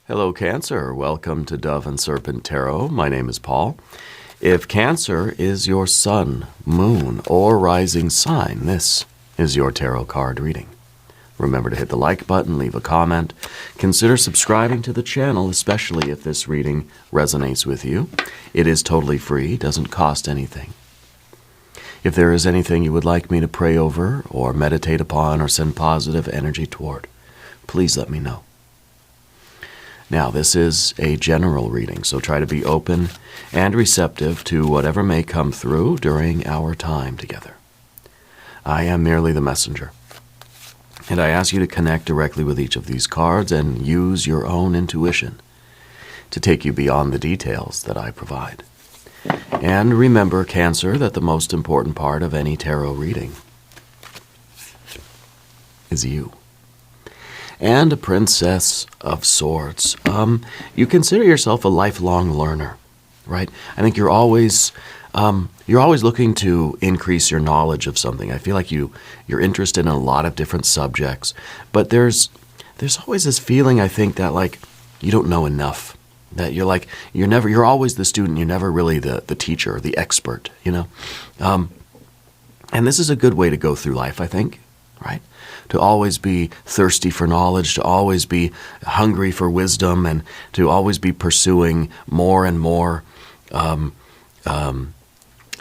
Hello, Cancer. Welcome to Dove and Serpent Tarot. My name is Paul. If Cancer is your sun, moon, or rising sign, this is your tarot card reading. Remember to hit the like button, leave a comment. Consider subscribing to the channel, especially if this reading resonates with you. It is totally free, doesn't cost anything. If there is anything you would like me to pray over or meditate upon or send positive energy toward, please let me know. Now, this is a general reading, so try to be open and receptive to whatever may come through during our time together. I am merely the messenger, and I ask you to connect directly with each of these cards and use your own intuition to take you beyond the details that I provide. And remember, Cancer, that the most important part of any tarot reading is you. And a Princess of Swords. You consider yourself a lifelong learner, right? I think you're always looking to increase your knowledge of something. I feel like you're interested in a lot of different subjects, but there's always this feeling, I think, that like you don't know enough. That you're always the student. You're never really the teacher, the expert, you know. And this is a good way to go through life, I think, right? To always be thirsty for knowledge, to always be hungry for wisdom, and to always be pursuing more and more sort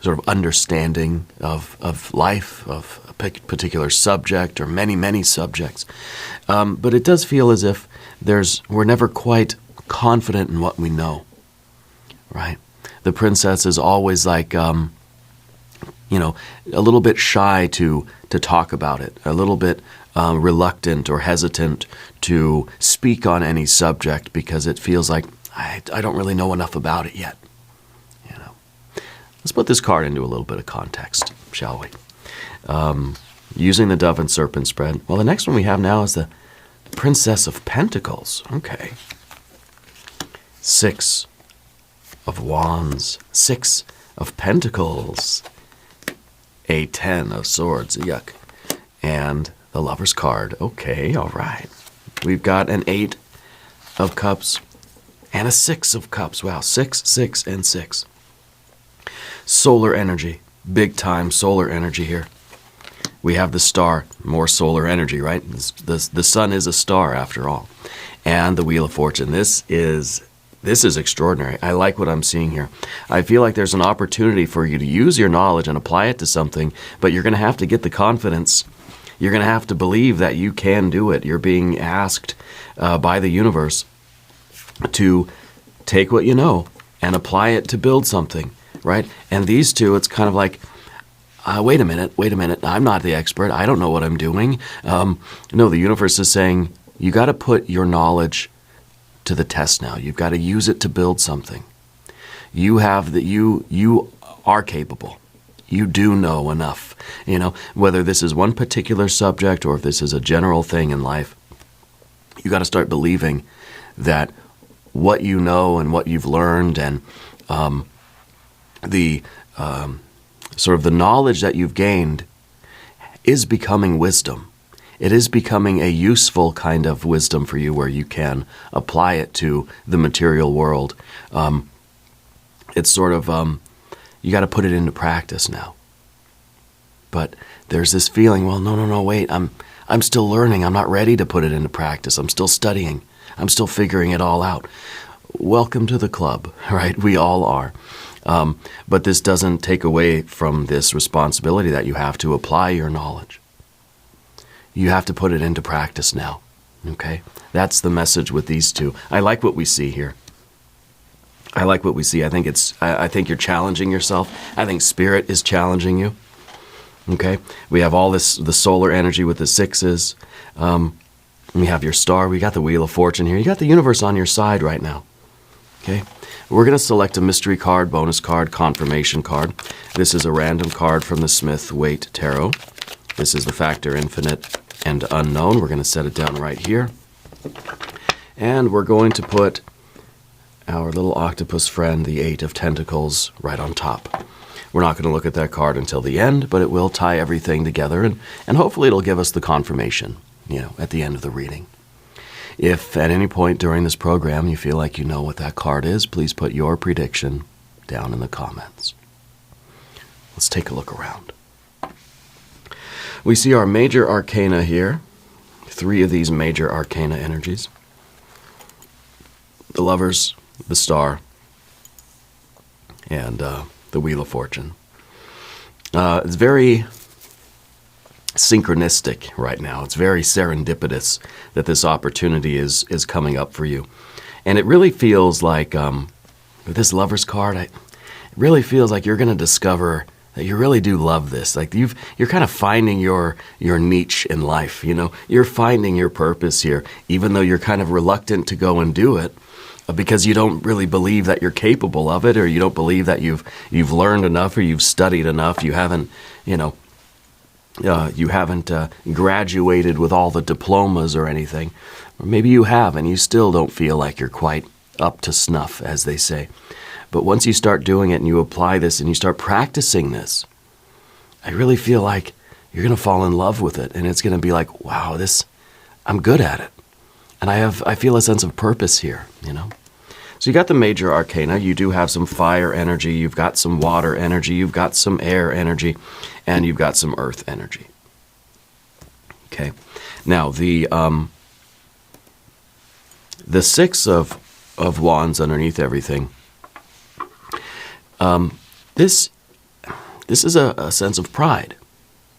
of understanding of life, of a particular subject or many subjects. But it does feel as if we're never quite confident in what we know, right? The princess is always like, a little bit shy to talk about it, a little bit reluctant or hesitant to speak on any subject because it feels like I don't really know enough about it yet. You know, let's put this card into a little bit of context, shall we? Using the Dove and Serpent spread. Well, the next one we have now is the Princess of Pentacles. Okay. 6 of Wands, 6 of Pentacles, a 10 of Swords, yuck, and the Lover's card. Okay, all right. We've got an 8 of Cups and a 6 of Cups. Wow, 6, 6, and 6. Solar energy, big time solar energy here. We have the star, more solar energy, right? The sun is a star after all. And the Wheel of Fortune. This is extraordinary. I like what I'm seeing here. I feel like there's an opportunity for you to use your knowledge and apply it to something, but you're going to have to get the confidence. You're going to have to believe that you can do it. You're being asked by the universe to take what you know and apply it to build something, right? And these two, it's kind of like, wait a minute. I'm not the expert. I don't know what I'm doing. No, the universe is saying, you got to put your knowledge to the test now. You've got to use it to build something. You are capable. You do know enough. You know, whether this is one particular subject or if this is a general thing in life, you got to start believing that what you know and what you've learned and the sort of the knowledge that you've gained is becoming wisdom. It is becoming a useful kind of wisdom for you where you can apply it to the material world. It's sort of, you got to put it into practice now. But there's this feeling, well, no, wait, I'm still learning. I'm not ready to put it into practice. I'm still studying. I'm still figuring it all out. Welcome to the club, right? We all are. But this doesn't take away from this responsibility that you have to apply your knowledge. You have to put it into practice now, okay? That's the message with these two. I like what we see here. I like what we see. I think you're challenging yourself. I think Spirit is challenging you, okay? We have all the solar energy with the 6s. We have your star. We got the Wheel of Fortune here. You got the universe on your side right now, okay? We're going to select a mystery card, bonus card, confirmation card. This is a random card from the Smith-Waite Tarot. This is the Factor Infinite and Unknown. We're going to set it down right here. And we're going to put our little octopus friend, the 8 of Tentacles, right on top. We're not going to look at that card until the end, but it will tie everything together, and hopefully it'll give us the confirmation, at the end of the reading. If at any point during this program you feel like you know what that card is, please put your prediction down in the comments. Let's take a look around. We see our major arcana here, 3 of these major arcana energies. The Lovers, the Star, and the Wheel of Fortune. It's very synchronistic right now. It's very serendipitous that this opportunity is coming up for you. And it really feels like, with this Lover's card, it really feels like you're going to discover that you really do love this. Like you're kind of finding your niche in life, you know. You're finding your purpose here, even though you're kind of reluctant to go and do it because you don't really believe that you're capable of it, or you don't believe that you've learned enough, or you've studied enough. You haven't, graduated with all the diplomas or anything. Or maybe you have, and you still don't feel like you're quite up to snuff, as they say. But once you start doing it and you apply this and you start practicing this, I really feel like you're going to fall in love with it. And it's going to be like, wow, I'm good at it. And I feel a sense of purpose here, you know. So you got the major arcana. You do have some fire energy. You've got some water energy. You've got some air energy. And you've got some earth energy. Okay. Now, the 6 of wands underneath everything, this is a sense of pride.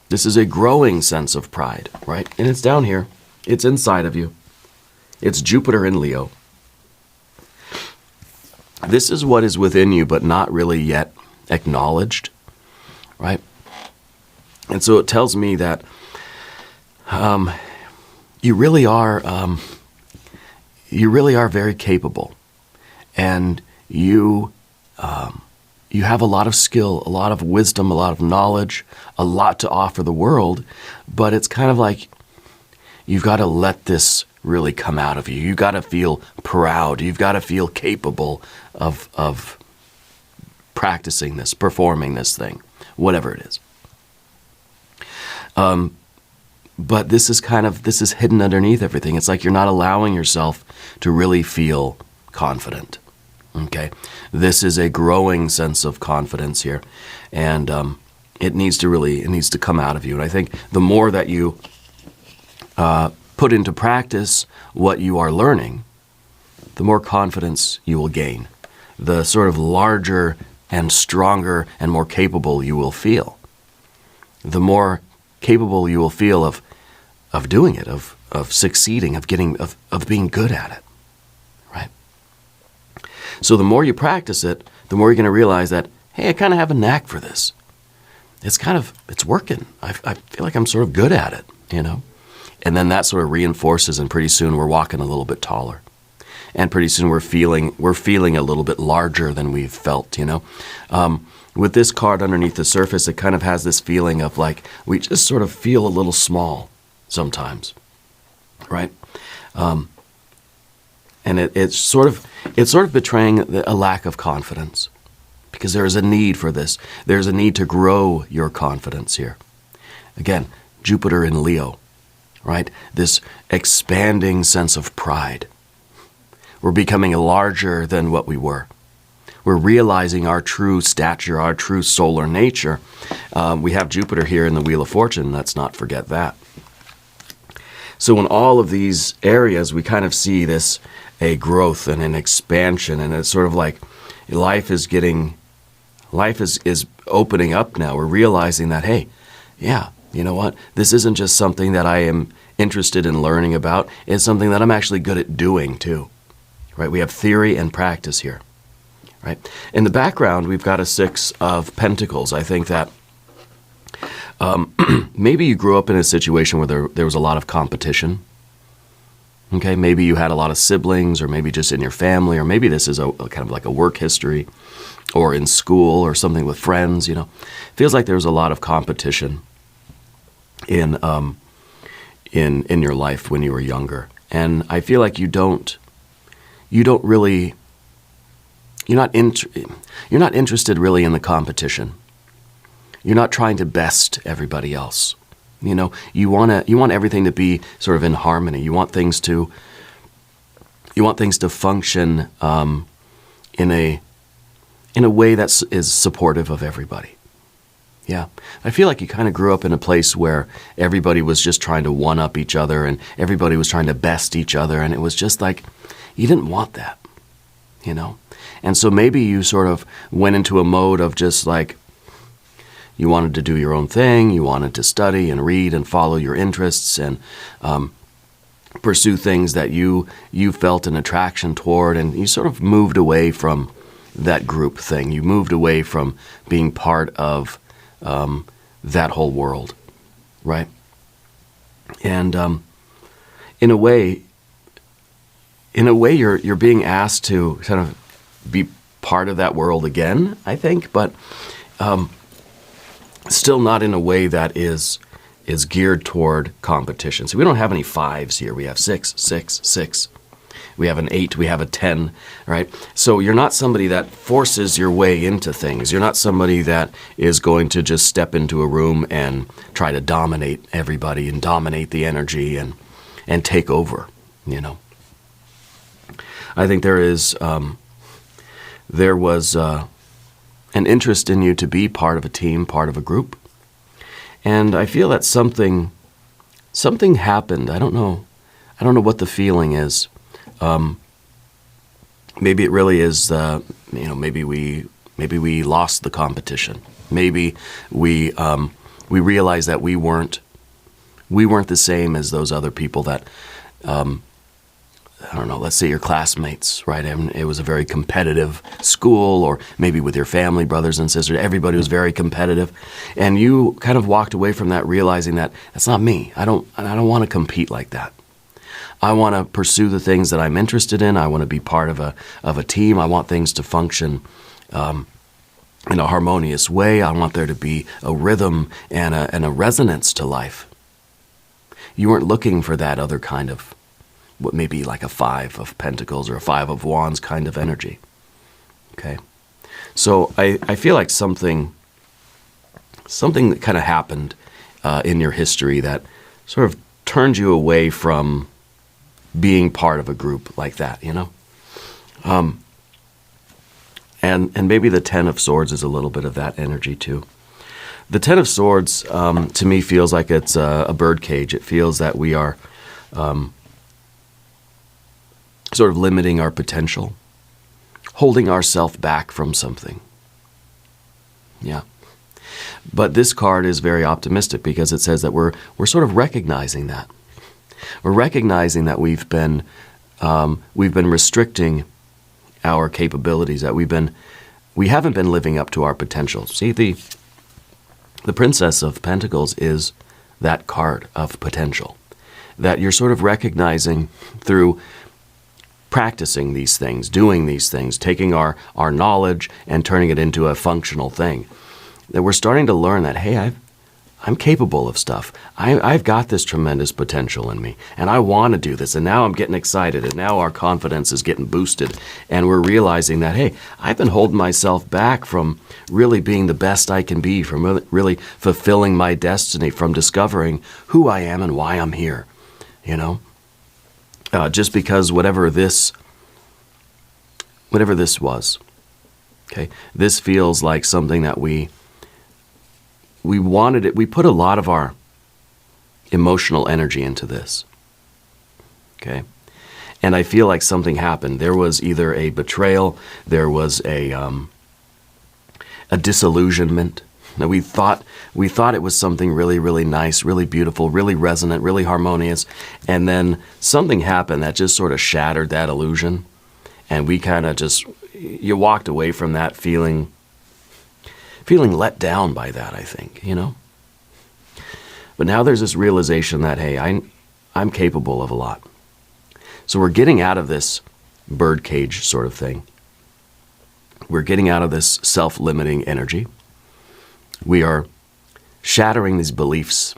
This is a growing sense of pride, right? And it's down here. It's inside of you. It's Jupiter in Leo. This is what is within you, but not really yet acknowledged, right? And so it tells me that you really are very capable, and you have a lot of skill, a lot of wisdom, a lot of knowledge, a lot to offer the world, but it's kind of like you've got to let this really come out of you. You've got to feel proud. You've got to feel capable of practicing this, performing this thing, whatever it is. But this is hidden underneath everything. It's like you're not allowing yourself to really feel confident. Okay? This is a growing sense of confidence here. And it needs to come out of you. And I think the more that you put into practice what you are learning, the more confidence you will gain. The sort of larger and stronger and more capable you will feel. The more capable you will feel of doing it, of succeeding, of being good at it. Right? So the more you practice it, the more you're going to realize that, hey, I kind of have a knack for this. It's working. I feel like I'm sort of good at it, you know? And then that sort of reinforces, and pretty soon we're walking a little bit taller. And pretty soon we're feeling a little bit larger than we've felt, you know? With this card underneath the surface, it kind of has this feeling of like we just sort of feel a little small sometimes, right? And it's sort of betraying a lack of confidence, because there is a need for this. There's a need to grow your confidence here. Again, Jupiter in Leo, right? This expanding sense of pride. We're becoming larger than what we were. We're realizing our true stature, our true solar nature. We have Jupiter here in the Wheel of Fortune. Let's not forget that. So in all of these areas, we kind of see a growth and an expansion, and it's sort of like life is opening up now. We're realizing that, hey, yeah, you know what? This isn't just something that I am interested in learning about. It's something that I'm actually good at doing too, right? We have theory and practice here, right? In the background, we've got a 6 of Pentacles. I think that maybe you grew up in a situation where there was a lot of competition. Okay, maybe you had a lot of siblings, or maybe just in your family, or maybe this is a kind of like a work history, or in school, or something with friends. You know, feels like there's a lot of competition in your life when you were younger, and I feel like you're not interested really in the competition. You're not trying to best everybody else. You know, you want everything to be sort of in harmony. You want things to You want things to function in a way that is supportive of everybody. Yeah. I feel like you kind of grew up in a place where everybody was just trying to one-up each other and everybody was trying to best each other, and it was just like, you didn't want that, you know? And so maybe you sort of went into a mode of just like, you wanted to do your own thing, you wanted to study and read and follow your interests and pursue things that you felt an attraction toward, and you sort of moved away from that group thing. You moved away from being part of that whole world, right? And in a way, you're being asked to kind of be part of that world again, I think, but still not in a way that is geared toward competition. So we don't have any 5s here. We have 6, 6, 6. We have an 8, we have a 10, right? So you're not somebody that forces your way into things. You're not somebody that is going to just step into a room and try to dominate everybody and dominate the energy and take over, you know. I think there was an interest in you to be part of a team, part of a group. And I feel that something happened. I don't know what the feeling is. Maybe it really is, maybe we lost the competition. Maybe we realized that we weren't the same as those other people that, I don't know, let's say your classmates, right? And it was a very competitive school, or maybe with your family, brothers and sisters, everybody was very competitive. And you kind of walked away from that realizing that that's not me. I don't want to compete like that. I want to pursue the things that I'm interested in. I want to be part of a team. I want things to function in a harmonious way. I want there to be a rhythm and a resonance to life. You weren't looking for that other kind of, what may be like a 5 of Pentacles or a 5 of Wands kind of energy. Okay? So I feel like something that kind of happened in your history that sort of turned you away from being part of a group like that, you know? And maybe the 10 of Swords is a little bit of that energy too. The 10 of Swords, to me, feels like it's a bird cage. It feels that we are sort of limiting our potential, holding ourselves back from something. Yeah. But this card is very optimistic because it says that we're sort of recognizing that. We're recognizing that we've been restricting our capabilities, that we haven't been living up to our potential. See, the Princess of Pentacles is that card of potential, that you're sort of recognizing through practicing these things, doing these things, taking our knowledge and turning it into a functional thing. That we're starting to learn that, hey, I'm capable of stuff. I've got this tremendous potential in me, and I want to do this, and now I'm getting excited, and now our confidence is getting boosted, and we're realizing that, hey, I've been holding myself back from really being the best I can be, from really fulfilling my destiny, from discovering who I am and why I'm here, you know? Just because whatever this was, okay, this feels like something that we wanted it. We put a lot of our emotional energy into this, okay? And I feel like something happened. There was either a betrayal, there was a disillusionment. Now we thought it was something really, really nice, really beautiful, really resonant, really harmonious, and then something happened that just sort of shattered that illusion, and we kind of you walked away from that feeling let down by that, I think, you know? But now there's this realization that, hey, I'm capable of a lot. So we're getting out of this birdcage sort of thing. We're getting out of this self-limiting energy. We are shattering these beliefs,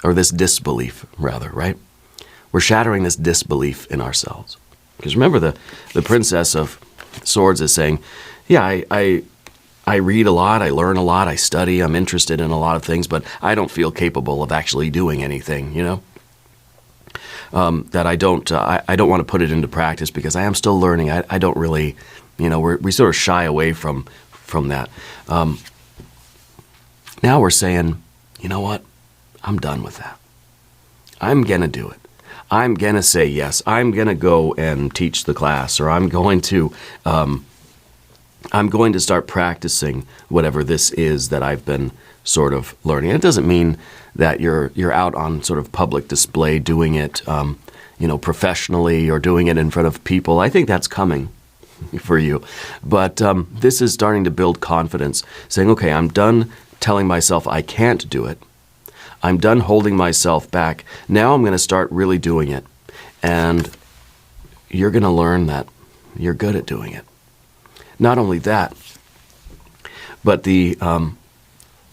or this disbelief, rather, right? We're shattering this disbelief in ourselves. Because remember, the Princess of Swords is saying, yeah, I read a lot, I learn a lot, I study, I'm interested in a lot of things, but I don't feel capable of actually doing anything, you know? that I don't want to put it into practice because I am still learning. I don't really, we sort of shy away from that. Now we're saying, you know what? I'm done with that. I'm going to do it. I'm going to say yes. I'm going to go and teach the class, or I'm going to start practicing whatever this is that I've been sort of learning. And it doesn't mean that you're out on sort of public display doing it, professionally or doing it in front of people. I think that's coming for you. But this is starting to build confidence, saying, okay, I'm done telling myself I can't do it. I'm done holding myself back. Now I'm going to start really doing it. And you're going to learn that you're good at doing it. Not only that, but the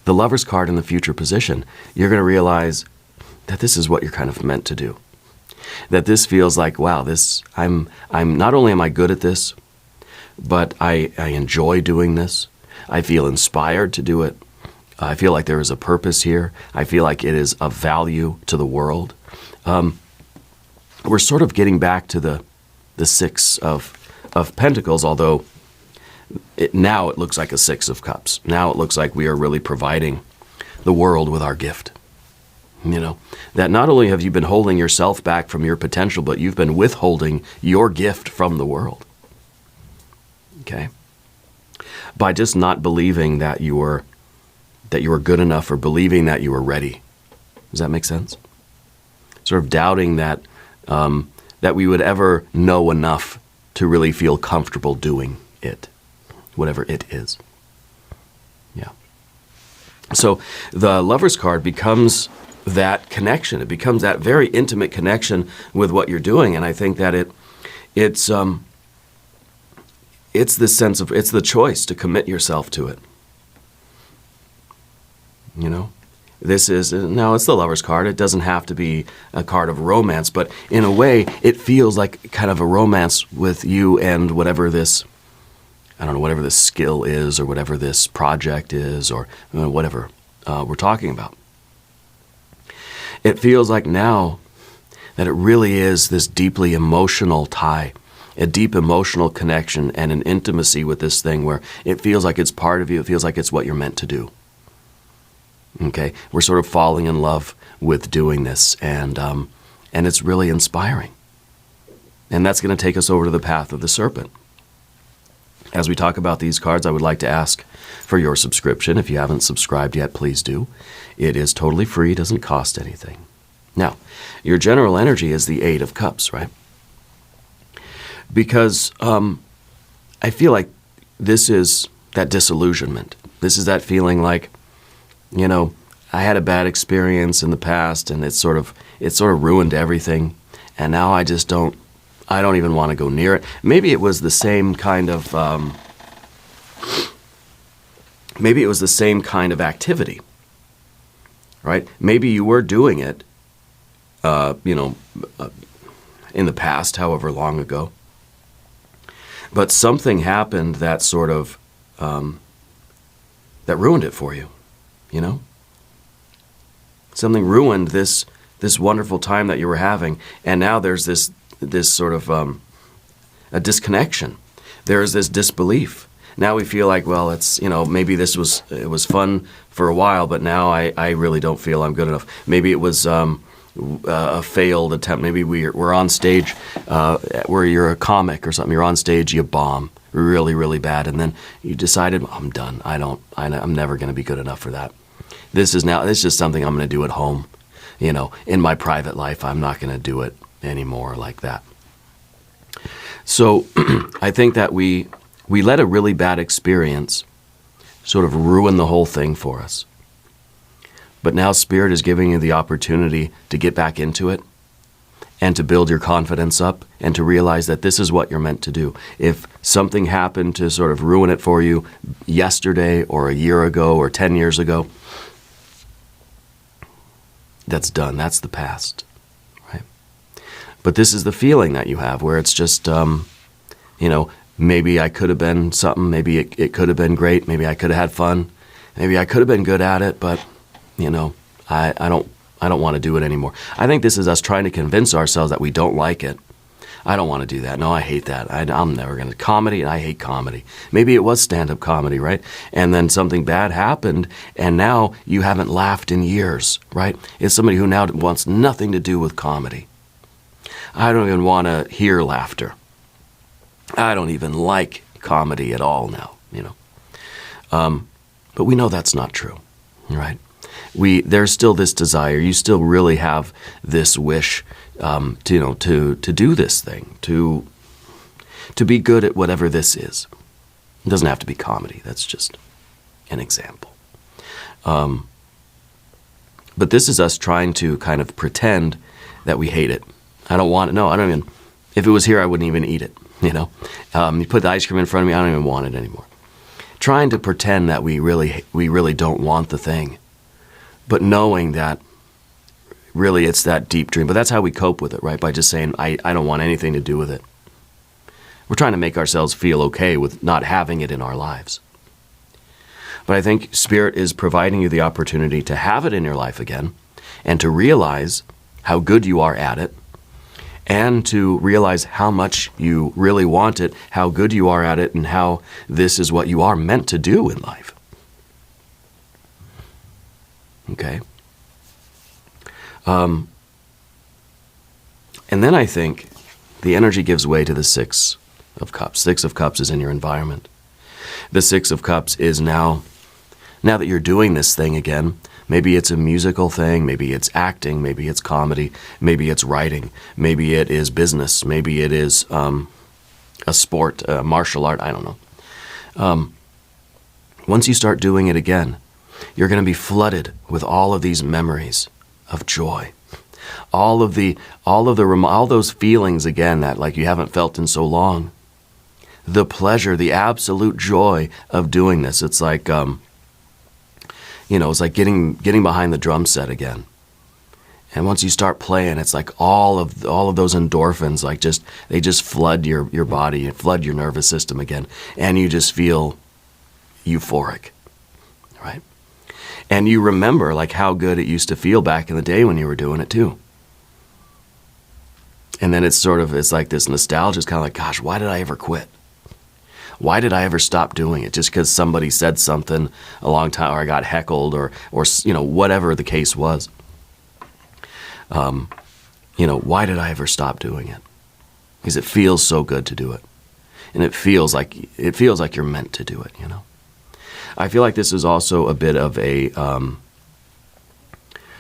Lover's card in the future position, you're going to realize that this is what you're kind of meant to do. That this feels like, wow, I'm not only am I good at this, but I enjoy doing this. I feel inspired to do it. I feel like there is a purpose here. I feel like it is of value to the world. We're sort of getting back to the Six of Pentacles, although now it looks like a Six of Cups. Now it looks like we are really providing the world with our gift. That not only have you been holding yourself back from your potential, but you've been withholding your gift from the world. Okay? By just not believing that you were good enough, or believing that you were ready. Does that make sense? Sort of doubting that that we would ever know enough to really feel comfortable doing it, whatever it is. Yeah. So the Lover's card becomes that connection. It becomes that very intimate connection with what you're doing, and I think that it's the sense of, it's the choice to commit yourself to it. This is, now it's the Lover's card. It doesn't have to be a card of romance, but in a way, it feels like kind of a romance with you and whatever this, whatever this skill is, or whatever this project is, or whatever we're talking about. It feels like now that it really is this deeply emotional tie, a deep emotional connection and an intimacy with this thing where it feels like it's part of you. It feels like it's what you're meant to do. Okay, we're sort of falling in love with doing this, and it's really inspiring. And that's going to take us over to the path of the serpent. As we talk about these cards, I would like to ask for your subscription. If you haven't subscribed yet, please do. It is totally free, doesn't cost anything. Now, your general energy is the Eight of Cups, right? Because I feel like this is that disillusionment. This is that feeling like, I had a bad experience in the past, and it sort of ruined everything, and now I don't even want to go near it. Maybe it was the same kind of activity, right? Maybe you were doing it, in the past, however long ago, but something happened that sort of that ruined it for you. Something ruined this wonderful time that you were having, and now there's this sort of a disconnection. There is this disbelief. Now we feel like, well, it's maybe it was fun for a while, but now I really don't feel I'm good enough. Maybe it was a failed attempt. Maybe we're on stage where you're a comic or something. You're on stage, you bomb really, really bad, and then you decided, I'm done. I'm never going to be good enough for that. This is just something I'm going to do at home. In my private life, I'm not going to do it anymore like that. So I think that we let a really bad experience sort of ruin the whole thing for us. But now Spirit is giving you the opportunity to get back into it and to build your confidence up and to realize that this is what you're meant to do. If something happened to sort of ruin it for you yesterday or a year ago or 10 years ago, that's done. That's the past, right? But this is the feeling that you have where it's just, maybe I could have been something. Maybe it could have been great. Maybe I could have had fun. Maybe I could have been good at it, but, I I don't want to do it anymore. I think this is us trying to convince ourselves that we don't like it. I don't want to do that. No, I hate that. I'm never going to. Comedy, I hate comedy. Maybe it was stand-up comedy, right? And then something bad happened, and now you haven't laughed in years, right? It's somebody who now wants nothing to do with comedy. I don't even want to hear laughter. I don't even like comedy at all now, But we know that's not true, right? There's still this desire. You still really have this wish, to do this thing, to be good at whatever this is. It doesn't have to be comedy. That's just an example. But this is us trying to kind of pretend that we hate it. I don't want it. No, I don't even. If it was here, I wouldn't even eat it. You put the ice cream in front of me, I don't even want it anymore. Trying to pretend that we really don't want the thing, but knowing that really it's that deep dream. But that's how we cope with it, right? By just saying, I don't want anything to do with it. We're trying to make ourselves feel okay with not having it in our lives. But I think Spirit is providing you the opportunity to have it in your life again, and to realize how good you are at it, and to realize how much you really want it, how good you are at it, and how this is what you are meant to do in life. Okay? And then I think the energy gives way to the Six of Cups. Six of Cups is in your environment. The Six of Cups is now that you're doing this thing again. Maybe it's a musical thing, maybe it's acting, maybe it's comedy, maybe it's writing, maybe it is business, maybe it is a sport, martial art, I don't know. Once you start doing it again, you're going to be flooded with all of these memories of joy. All those feelings again that like you haven't felt in so long. The pleasure, the absolute joy of doing this. It's like it's like getting behind the drum set again. And once you start playing, it's like all of those endorphins, like they just flood your body and flood your nervous system again, and you just feel euphoric, right? And you remember like how good it used to feel back in the day when you were doing it too. And then it's like this nostalgia. It's kind of like, gosh, why did I ever quit? Why did I ever stop doing it? Just because somebody said something a long time, or I got heckled, or whatever the case was. Why did I ever stop doing it? Because it feels so good to do it, and it feels like you're meant to do it. I feel like this is also a bit of a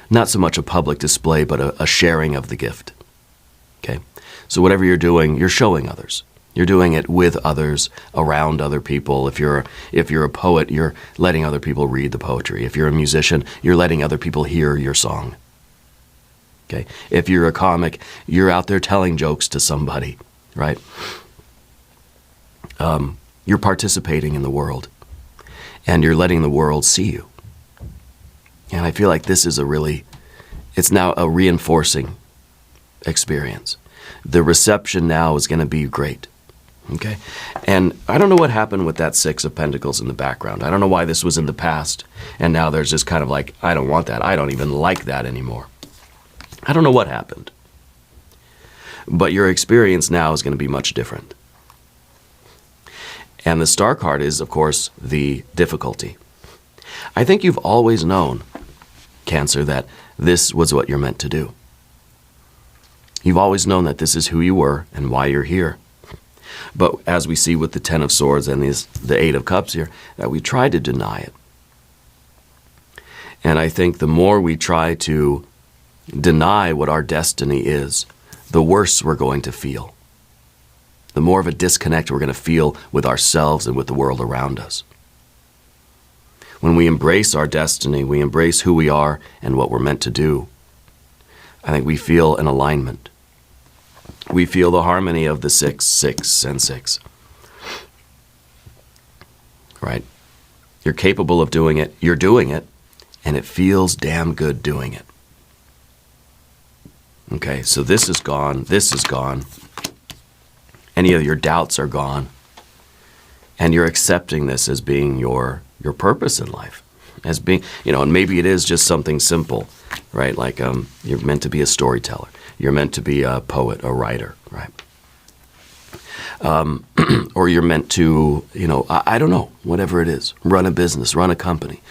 not so much a public display, but a sharing of the gift. Okay, so whatever you're doing, you're showing others. You're doing it with others, around other people. If you're a poet, you're letting other people read the poetry. If you're a musician, you're letting other people hear your song. Okay? If you're a comic, you're out there telling jokes to somebody, right? You're participating in the world, and you're letting the world see you. And I feel like this is it's now a reinforcing experience. The reception now is going to be great. Okay? And I don't know what happened with that Six of Pentacles in the background. I don't know why this was in the past, and now there's just kind of like, I don't want that. I don't even like that anymore. I don't know what happened. But your experience now is going to be much different. And the Star card is, of course, the difficulty. I think you've always known, Cancer, that this was what you're meant to do. You've always known that this is who you were and why you're here. But as we see with the Ten of Swords and the Eight of Cups here, that we try to deny it. And I think the more we try to deny what our destiny is, the worse we're going to feel. The more of a disconnect we're going to feel with ourselves and with the world around us. When we embrace our destiny, we embrace who we are and what we're meant to do, I think we feel an alignment. We feel the harmony of the 6, 6, and 6. Right? You're capable of doing it. You're doing it. And it feels damn good doing it. Okay, so this is gone. This is gone. Any of your doubts are gone. And you're accepting this as being your purpose in life. as being, and maybe it is just something simple, right? Like you're meant to be a storyteller. You're meant to be a poet, a writer, right? Or you're meant to, I don't know, whatever it is, run a business, run a company,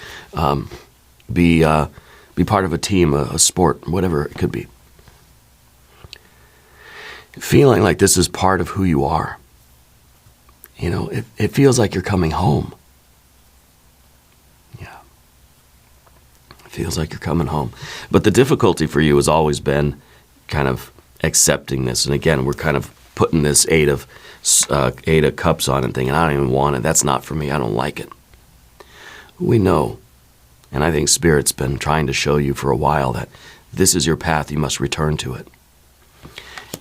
be part of a team, a sport, whatever it could be. Feeling like this is part of who you are. It feels like you're coming home. Yeah. It feels like you're coming home. But the difficulty for you has always been kind of accepting this. And again, we're kind of putting this eight of cups on and thinking, I don't even want it. That's not for me. I don't like it. We know, and I think Spirit's been trying to show you for a while that this is your path. You must return to it.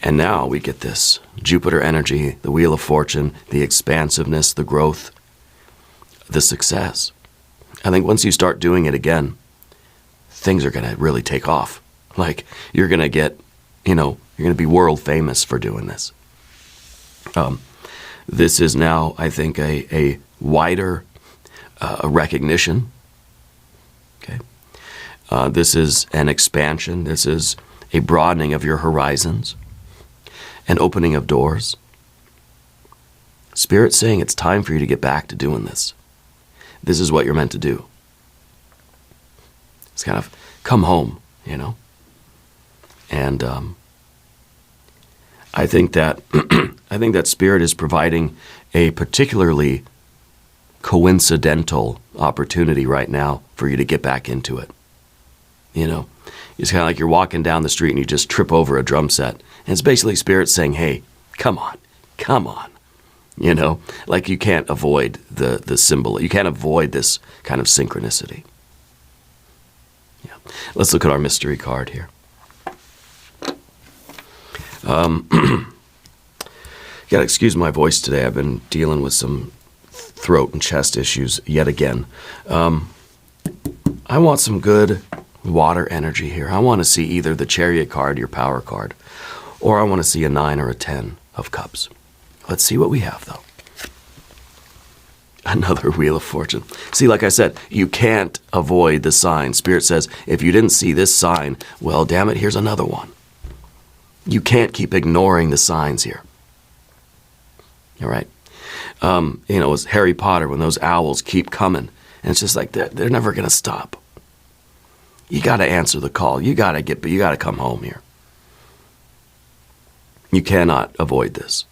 And now we get this Jupiter energy, the Wheel of Fortune, the expansiveness, the growth, the success. I think once you start doing it again, things are going to really take off. Like you're going to get, you're going to be world famous for doing this. This is now, I think, a wider recognition. Okay, this is an expansion. This is a broadening of your horizons, an opening of doors. Spirit's saying it's time for you to get back to doing this. This is what you're meant to do. It's kind of come home, And I think that Spirit is providing a particularly coincidental opportunity right now for you to get back into it. It's kind of like you're walking down the street and you just trip over a drum set. And it's basically Spirit saying, hey, come on. Like you can't avoid the symbol. You can't avoid this kind of synchronicity. Yeah. Let's look at our mystery card here. You gotta excuse my voice today. I've been dealing with some throat and chest issues yet again. I want some good water energy here. I want to see either the Chariot card, your power card, or I want to see a 9 or a 10 of cups. Let's see what we have, though. Another Wheel of Fortune. See, like I said, you can't avoid the sign. Spirit says, if you didn't see this sign, well, damn it, here's another one. You can't keep ignoring the signs here. All right? It's Harry Potter when those owls keep coming. And it's just like, they're never going to stop. You got to answer the call. You got to come home here. You cannot avoid this.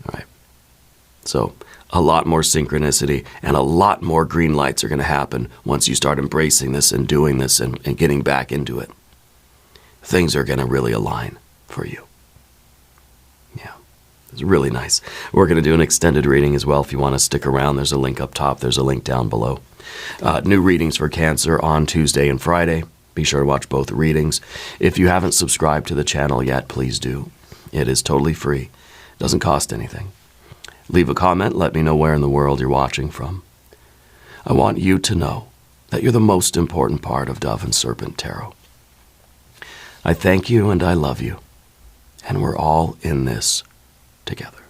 All right? So, a lot more synchronicity and a lot more green lights are going to happen once you start embracing this and doing this and getting back into it. Things are going to really align for you. Yeah, it's really nice. We're going to do an extended reading as well. If you want to stick around, there's a link up top. There's a link down below. New readings for Cancer on Tuesday and Friday. Be sure to watch both readings. If you haven't subscribed to the channel yet, please do. It is totally free. Doesn't cost anything. Leave a comment. Let me know where in the world you're watching from. I want you to know that you're the most important part of Dove and Serpent Tarot. I thank you and I love you. And we're all in this together.